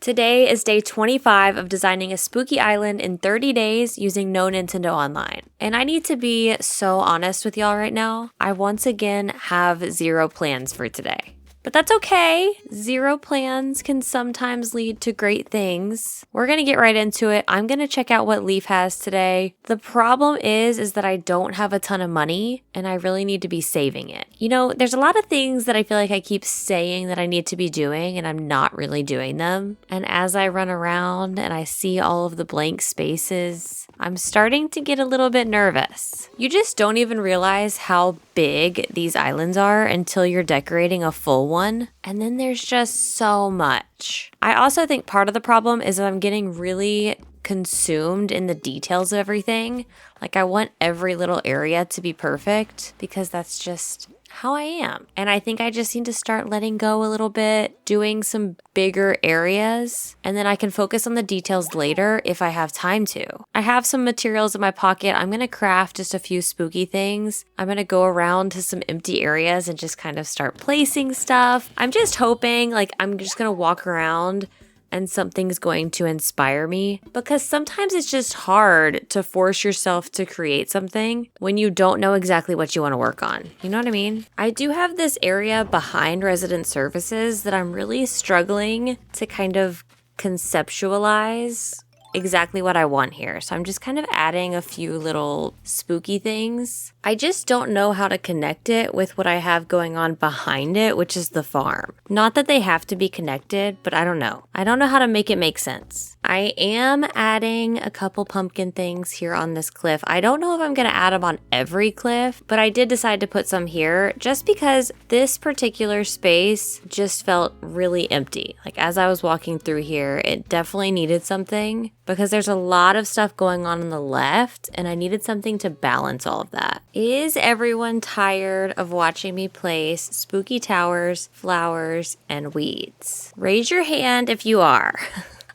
Today is day 25 of designing a spooky island in 30 days using no Nintendo Online. And I need to be so honest with y'all right now. I once again have zero plans for today. But that's okay. Zero plans can sometimes lead to great things. We're going to get right into it. I'm going to check out what Leaf has today. The problem is that I don't have a ton of money and I really need to be saving it. You know, there's a lot of things that I feel like I keep saying that I need to be doing and I'm not really doing them. And as I run around and I see all of the blank spaces, I'm starting to get a little bit nervous. You just don't even realize how big these islands are until you're decorating a full one. And then there's just so much. I also think part of the problem is that I'm getting really consumed in the details of everything. Like I want every little area to be perfect because that's just how I am. And I think I just need to start letting go a little bit, doing some bigger areas, and then I can focus on the details later if I have time to. I have some materials in my pocket. I'm going to craft just a few spooky things. I'm going to go around to some empty areas and just kind of start placing stuff. I'm just hoping, I'm just going to walk around and something's going to inspire me, because sometimes it's just hard to force yourself to create something when you don't know exactly what you want to work on. You know what I mean? I do have this area behind resident services that I'm really struggling to kind of conceptualize exactly what I want here. So I'm just kind of adding a few little spooky things. I just don't know how to connect it with what I have going on behind it, which is the farm. Not that they have to be connected, but I don't know. I don't know how to make it make sense. I am adding a couple pumpkin things here on this cliff. I don't know if I'm going to add them on every cliff, but I did decide to put some here just because this particular space just felt really empty. Like as I was walking through here, it definitely needed something because there's a lot of stuff going on the left and I needed something to balance all of that. Is everyone tired of watching me place spooky towers, flowers, and weeds? Raise your hand if you are.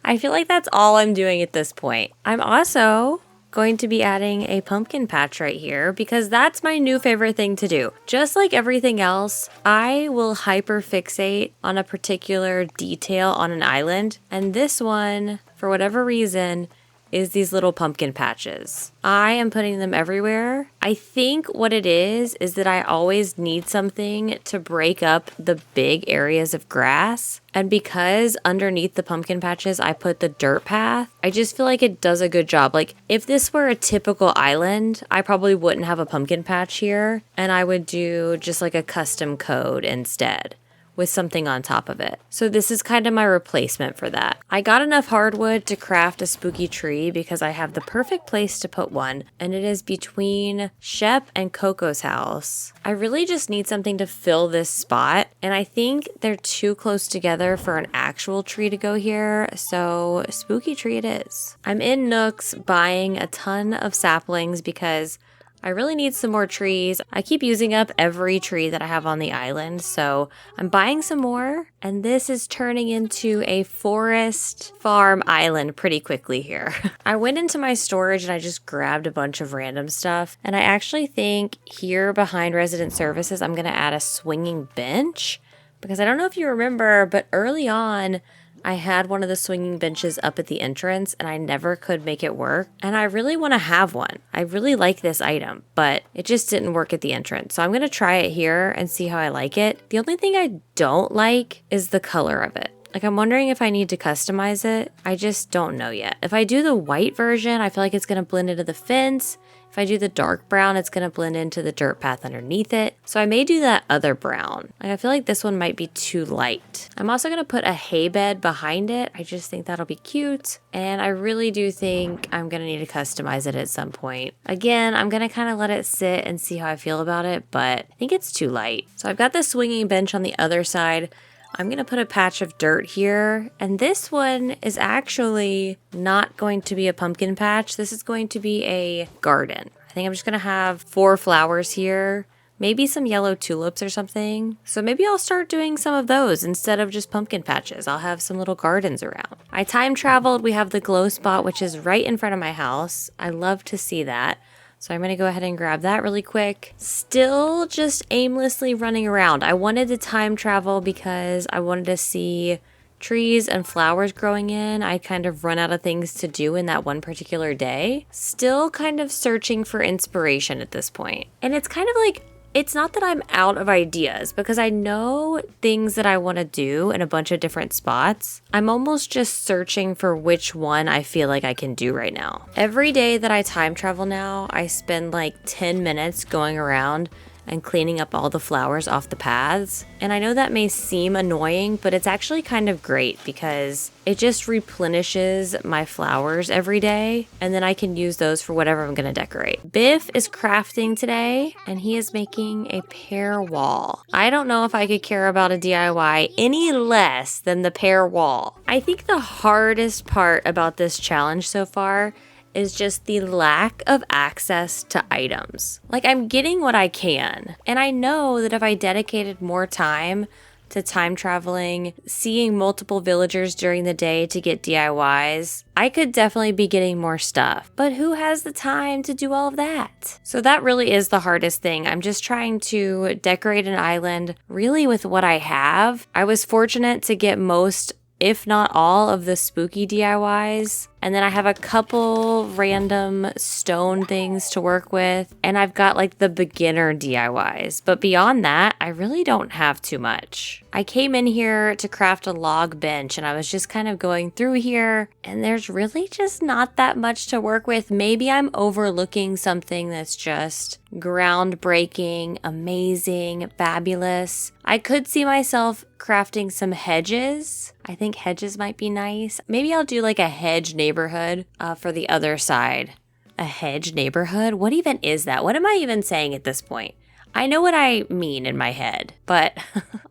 I feel like that's all I'm doing at this point. I'm also going to be adding a pumpkin patch right here because that's my new favorite thing to do. Just like everything else, I will hyper fixate on a particular detail on an island, and this one, for whatever reason, is these little pumpkin patches. I am putting them everywhere. I think what it is that I always need something to break up the big areas of grass. And because underneath the pumpkin patches, I put the dirt path, I just feel like it does a good job. Like if this were a typical island, I probably wouldn't have a pumpkin patch here and I would do just like a custom code instead, with something on top of it. So this is kind of my replacement for that. I got enough hardwood to craft a spooky tree because I have the perfect place to put one, and it is between Shep and Coco's house. I really just need something to fill this spot, and I think they're too close together for an actual tree to go here, so spooky tree it is. I'm in Nooks buying a ton of saplings because I really need some more trees. I keep using up every tree that I have on the island, so I'm buying some more, and this is turning into a forest farm island pretty quickly here. I went into my storage and I just grabbed a bunch of random stuff, and I actually think here behind resident services, I'm going to add a swinging bench, because I don't know if you remember, but early on, I had one of the swinging benches up at the entrance and I never could make it work. And I really want to have one. I really like this item, but it just didn't work at the entrance. So I'm going to try it here and see how I like it. The only thing I don't like is the color of it. Like I'm wondering if I need to customize it. I just don't know yet. If I do the white version, I feel like it's going to blend into the fence. If I do the dark brown, it's going to blend into the dirt path underneath it. So I may do that other brown. Like I feel like this one might be too light. I'm also going to put a hay bed behind it. I just think that'll be cute. And I really do think I'm going to need to customize it at some point. Again, I'm going to kind of let it sit and see how I feel about it, but I think it's too light. So I've got the swinging bench on the other side. I'm going to put a patch of dirt here, and this one is actually not going to be a pumpkin patch. This is going to be a garden. I think I'm just going to have 4 flowers here, maybe some yellow tulips or something. So maybe I'll start doing some of those instead of just pumpkin patches. I'll have some little gardens around. I time traveled. We have the glow spot, which is right in front of my house. I love to see that. So I'm going to go ahead and grab that really quick. Still just aimlessly running around. I wanted to time travel because I wanted to see trees and flowers growing in, I kind of run out of things to do in that one particular day. Still kind of searching for inspiration at this point. And it's kind of like, it's not that I'm out of ideas because I know things that I want to do in a bunch of different spots. I'm almost just searching for which one I feel like I can do right now. Every day that I time travel now, I spend like 10 minutes going around and cleaning up all the flowers off the paths. And I know that may seem annoying, but it's actually kind of great because it just replenishes my flowers every day, and then I can use those for whatever I'm gonna decorate. Biff is crafting today, and he is making a pear wall. I don't know if I could care about a DIY any less than the pear wall. I think the hardest part about this challenge so far is just the lack of access to items. Like, I'm getting what I can. And I know that if I dedicated more time to time traveling, seeing multiple villagers during the day to get DIYs, I could definitely be getting more stuff. But who has the time to do all of that? So that really is the hardest thing. I'm just trying to decorate an island really with what I have. I was fortunate to get most, if not all, of the spooky DIYs. And then I have a couple random stone things to work with. And I've got like the beginner DIYs. But beyond that, I really don't have too much. I came in here to craft a log bench and I was just kind of going through here. And there's really just not that much to work with. Maybe I'm overlooking something that's just groundbreaking, amazing, fabulous. I could see myself crafting some hedges. I think hedges might be nice. Maybe I'll do like a hedge neighborhood for the other side. A hedge neighborhood? What even is that? What am I even saying at this point? I know what I mean in my head, but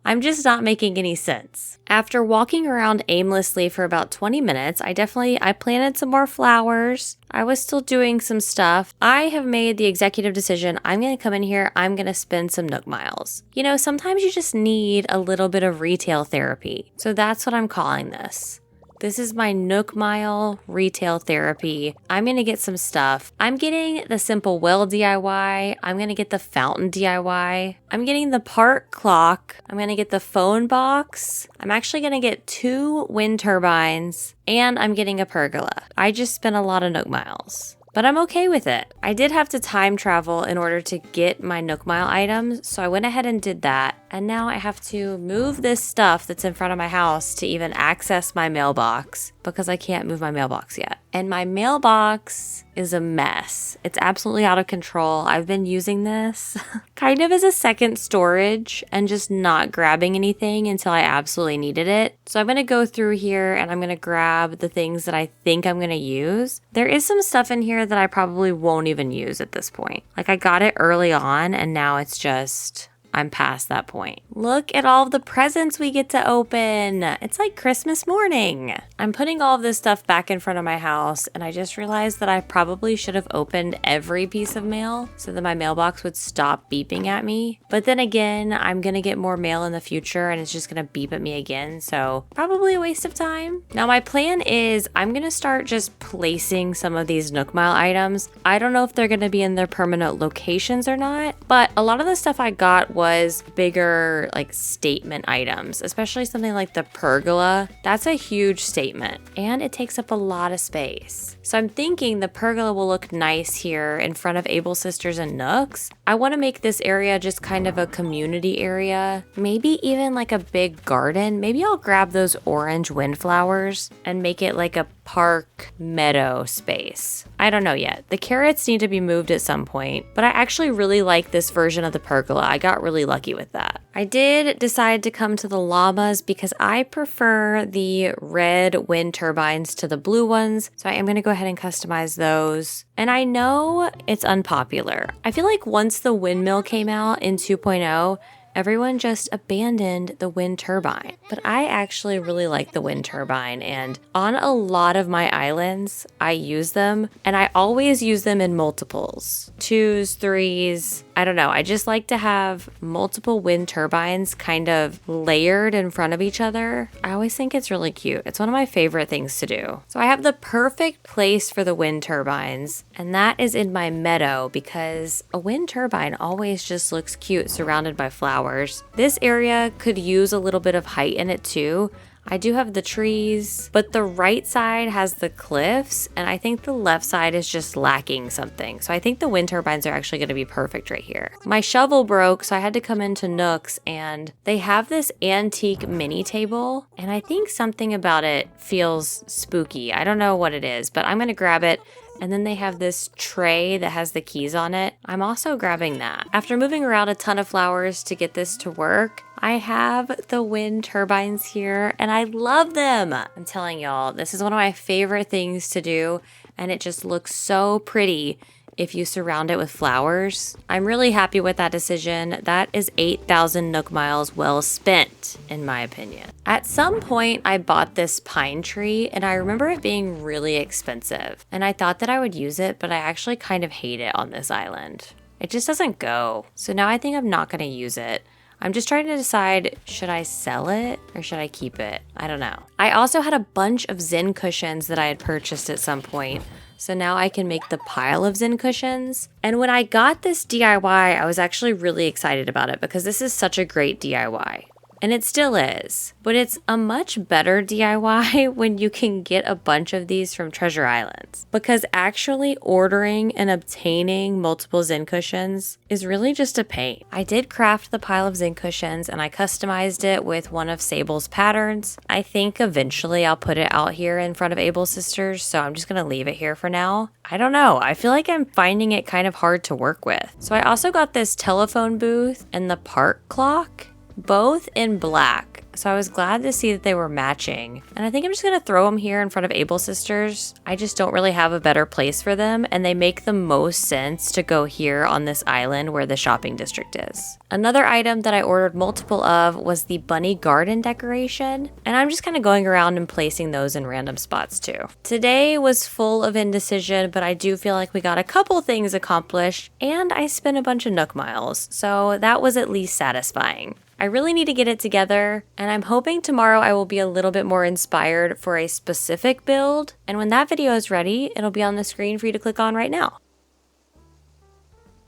I'm just not making any sense. After walking around aimlessly for about 20 minutes, I planted some more flowers. I was still doing some stuff. I have made the executive decision. I'm going to come in here. I'm going to spend some Nook miles. You know, sometimes you just need a little bit of retail therapy. So that's what I'm calling this. This is my Nook Mile retail therapy. I'm going to get some stuff. I'm getting the simple well DIY. I'm going to get the fountain DIY. I'm getting the park clock. I'm going to get the phone box. I'm actually going to get 2 wind turbines, and I'm getting a pergola. I just spent a lot of Nook miles. But I'm okay with it. I did have to time travel in order to get my Nook Mile items, so I went ahead and did that. And now I have to move this stuff that's in front of my house to even access my mailbox because I can't move my mailbox yet. And my mailbox is a mess. It's absolutely out of control. I've been using this kind of as a second storage and just not grabbing anything until I absolutely needed it. So I'm going to go through here and I'm going to grab the things that I think I'm going to use. There is some stuff in here that I probably won't even use at this point. Like, I got it early on and now it's just, I'm past that point. Look at all of the presents we get to open. It's like Christmas morning. I'm putting all of this stuff back in front of my house, and I just realized that I probably should have opened every piece of mail so that my mailbox would stop beeping at me. But then again, I'm gonna get more mail in the future and it's just gonna beep at me again, so probably a waste of time. Now my plan is I'm gonna start just placing some of these Nook Mile items. I don't know if they're gonna be in their permanent locations or not, but a lot of the stuff I got was bigger like statement items, especially something like the pergola. That's a huge statement and it takes up a lot of space. So I'm thinking the pergola will look nice here in front of Able Sisters and Nooks. I want to make this area just kind of a community area, maybe even like a big garden. Maybe I'll grab those orange windflowers and make it like a park meadow space. I don't know yet. The carrots need to be moved at some point, but I actually really like this version of the pergola. I got really lucky with that. I did decide to come to the llamas because I prefer the red wind turbines to the blue ones, so I am going to go ahead and customize those. And I know it's unpopular. I feel like once the windmill came out in 2.0, everyone just abandoned the wind turbine. But I actually really like the wind turbine, and on a lot of my islands, I use them, and I always use them in multiples. 2s, 3s. I don't know. I just like to have multiple wind turbines kind of layered in front of each other. I always think it's really cute. It's one of my favorite things to do. So I have the perfect place for the wind turbines, and that is in my meadow because a wind turbine always just looks cute surrounded by flowers. This area could use a little bit of height in it too. I do have the trees, but the right side has the cliffs, and I think the left side is just lacking something. So I think the wind turbines are actually going to be perfect right here. My shovel broke, so I had to come into Nooks, and they have this antique mini table, and I think something about it feels spooky. I don't know what it is, but I'm going to grab it. And then they have this tray that has the keys on it. I'm also grabbing that. After moving around a ton of flowers to get this to work, I have the wind turbines here and I love them. I'm telling y'all, this is one of my favorite things to do, and it just looks so pretty if you surround it with flowers. I'm really happy with that decision. That is 8,000 Nook miles well spent, in my opinion. At some point, I bought this pine tree, and I remember it being really expensive. And I thought that I would use it, but I actually kind of hate it on this island. It just doesn't go. So now I think I'm not gonna use it. I'm just trying to decide, should I sell it or should I keep it? I don't know. I also had a bunch of Zen cushions that I had purchased at some point. So now I can make the pile of Zen cushions. And when I got this DIY, I was actually really excited about it because this is such a great DIY. And it still is. But it's a much better DIY when you can get a bunch of these from Treasure Islands. Because actually ordering and obtaining multiple Zen cushions is really just a pain. I did craft the pile of Zen cushions and I customized it with one of Sable's patterns. I think eventually I'll put it out here in front of Able's sisters, so I'm just gonna leave it here for now. I don't know, I feel like I'm finding it kind of hard to work with. So I also got this telephone booth and the park clock, both in black. So I was glad to see that they were matching. And I think I'm just gonna throw them here in front of Able Sisters. I just don't really have a better place for them, and they make the most sense to go here on this island where the shopping district is. Another item that I ordered multiple of was the bunny garden decoration, and I'm just kind of going around and placing those in random spots too. Today was full of indecision, but I do feel like we got a couple things accomplished, and I spent a bunch of Nook miles, so that was at least satisfying. I really need to get it together, and I'm hoping tomorrow I will be a little bit more inspired for a specific build, and when that video is ready, it'll be on the screen for you to click on right now.